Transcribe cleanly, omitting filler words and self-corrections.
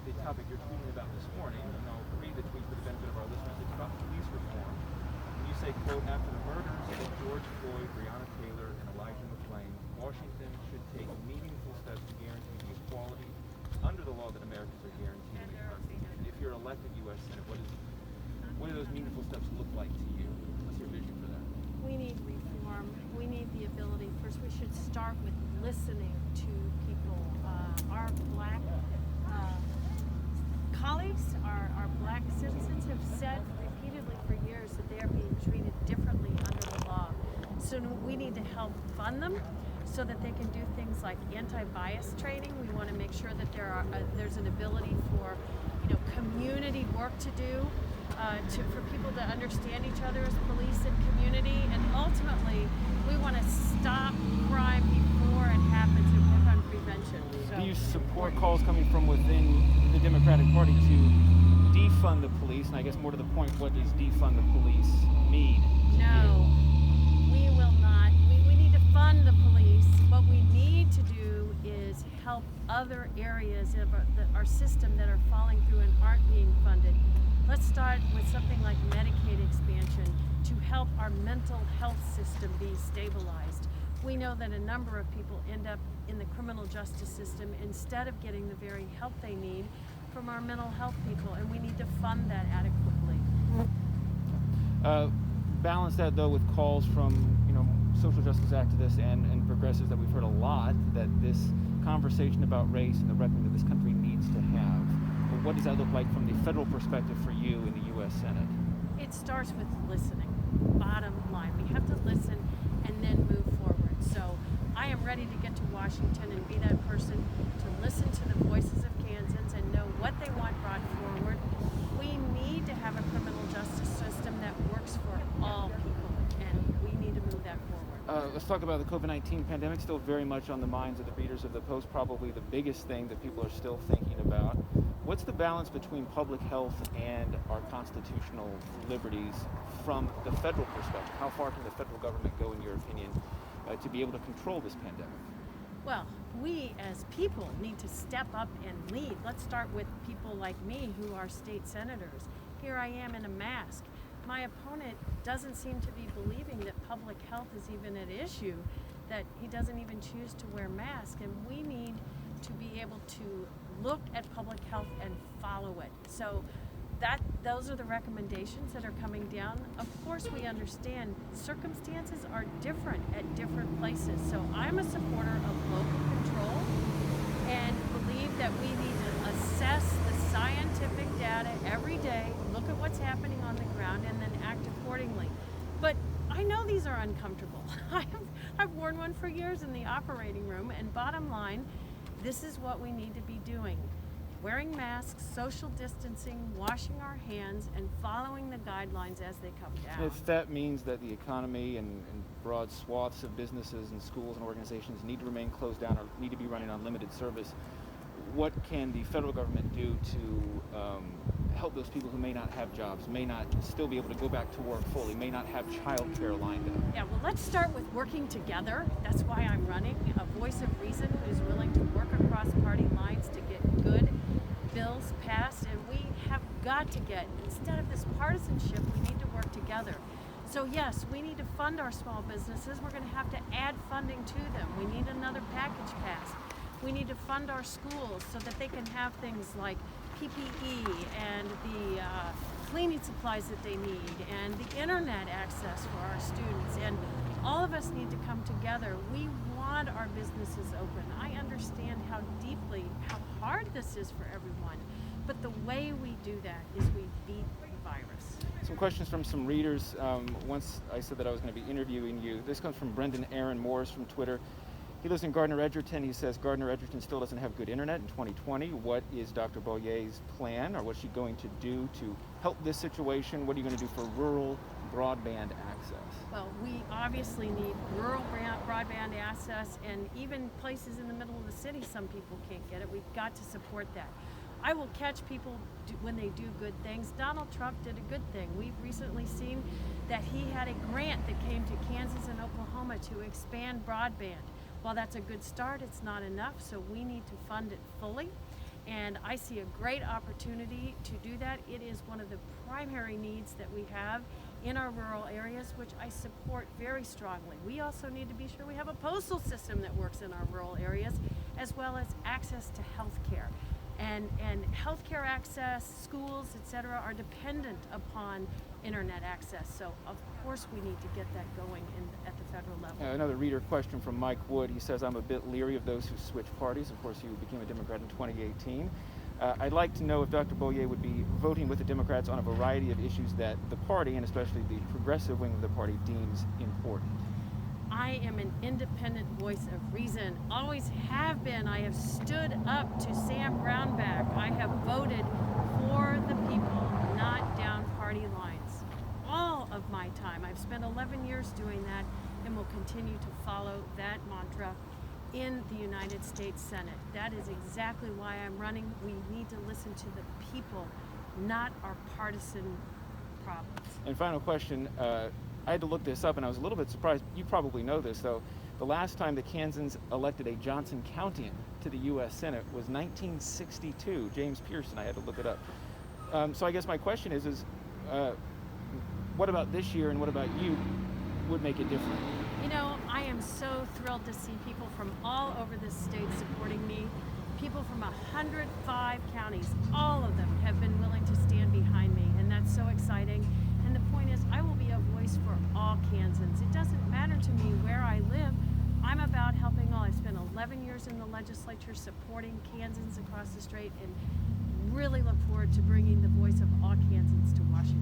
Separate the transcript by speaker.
Speaker 1: the topic you're tweeting about this morning, and I'll read the tweet for the benefit of our listeners. It's about police reform. And you say, quote, after the murders of George Floyd, Breonna Taylor, and Elijah McClain, Washington should take meaningful steps to guarantee the equality under the law that Americans are guaranteed in the Constitution. If you're elected U.S. Senate, what do those meaningful steps look like to you? What's your vision for that?
Speaker 2: We need reform. We need the ability. First, we should start with listening to people. Our black colleagues, our black citizens have said repeatedly for years that they are being treated differently under the law. So we need to help fund them so that they can do things like anti-bias training. We want to make sure that there's an ability for community work to do, for people to understand each other as police and community, and ultimately we want to stop crime before it happens and work on prevention. So,
Speaker 1: do you support calls coming from within the Democratic Party to defund the police? And I guess more to the point, what does defund the police mean?
Speaker 2: No, we will not. We need to fund the police. What we need to do is help other areas of our system that are falling through and aren't being funded. Let's start with something like Medicaid expansion to help our mental health system be stabilized. We know that a number of people end up in the criminal justice system instead of getting the very help they need from our mental health people, and we need to fund that adequately.
Speaker 1: Balance that though with calls from social justice activists and progressives that we've heard a lot, that this conversation about race and the reckoning that this country needs to have. But what does that look like from the federal perspective for you in the U.S. Senate?
Speaker 2: It starts with listening. Bottom line, we have to listen and then move forward. So I am ready to get to Washington and be that person to listen to the voices of Kansans and know what they want brought forward. We need to have a criminal justice system that works for all people, and we need to move that forward.
Speaker 1: Let's talk about the COVID-19 pandemic, still very much on the minds of the readers of the Post, probably the biggest thing that people are still thinking about. What's the balance between public health and our constitutional liberties from the federal perspective? How far can the federal government go, in your opinion, to be able to control this pandemic?
Speaker 2: Well, we as people need to step up and lead. Let's start with people like me who are state senators. Here I am in a mask. My opponent doesn't seem to be believing that public health is even an issue, that he doesn't even choose to wear masks, and we need to be able to look at public health and follow it. So those are the recommendations that are coming down. Of course, we understand circumstances are different at different places. So I'm a supporter of local control and believe that we need to assess the scientific data every day, look at what's happening on the ground, and then act accordingly. But I know these are uncomfortable. I've worn one for years in the operating room, and bottom line, this is what we need to be doing. Wearing masks, social distancing, washing our hands, and following the guidelines as they come down.
Speaker 1: If that means that the economy and broad swaths of businesses and schools and organizations need to remain closed down or need to be running on limited service, what can the federal government do to help those people who may not have jobs, may not still be able to go back to work fully, may not have child care lined up?
Speaker 2: Yeah, well, let's start with working together. That's why I'm running a voice of reason who is willing to work across party lines to get good bills passed, and we have got to get, instead of this partisanship, we need to work together. So yes, we need to fund our small businesses. We're going to have to add funding to them. We need another package passed. We need to fund our schools so that they can have things like PPE and the cleaning supplies that they need and the internet access for our students. And all of us need to come together. We want our businesses open. I understand how hard this is for everyone. But the way we do that is we beat the virus.
Speaker 1: Some questions from some readers. Once I said that I was going to be interviewing you. This comes from Brendan Aaron Morris from Twitter. He lives in Gardner-Edgerton. He says Gardner-Edgerton still doesn't have good internet in 2020. What is Dr. Bollier's plan, or what's she going to do to help this situation? What are you going to do for rural broadband access?
Speaker 2: Well, we obviously need rural broadband access, and even places in the middle of the city, some people can't get it. We've got to support that. I will catch people when they do good things. Donald Trump did a good thing. We've recently seen that he had a grant that came to Kansas and Oklahoma to expand broadband. While that's a good start, it's not enough, so we need to fund it fully. And I see a great opportunity to do that. It is one of the primary needs that we have in our rural areas, which I support very strongly. We also need to be sure we have a postal system that works in our rural areas, as well as access to health care. And healthcare access, schools, etc., are dependent upon internet access. So of course we need to get that going at the federal level.
Speaker 1: Another reader question from Mike Wood. He says, I'm a bit leery of those who switch parties. Of course, you became a Democrat in 2018. I'd like to know if Dr. Bollier would be voting with the Democrats on a variety of issues that the party, and especially the progressive wing of the party, deems important.
Speaker 2: I am an independent voice of reason, always have been. I have stood up to Sam Brownback. I have voted for the people, not down party lines. All of my time. I've spent 11 years doing that and will continue to follow that mantra in the United States Senate. That is exactly why I'm running. We need to listen to the people, not our partisan problems.
Speaker 1: And final question. I had to look this up, and I was a little bit surprised. You probably know this, though. The last time the Kansans elected a Johnson Countian to the U.S. Senate was 1962. James Pearson. I had to look it up. So I guess my question is what about this year, and what about you would make it different?
Speaker 2: You know, I am so thrilled to see people from all over this state supporting me. People from 105 counties, all of them have been willing to stand behind me, and that's so exciting. And the point is, I will be a voice for all Kansans. It doesn't matter to me where I live. I'm about helping all. I've spent 11 years in the legislature supporting Kansans across the state, and really look forward to bringing the voice of all Kansans to Washington.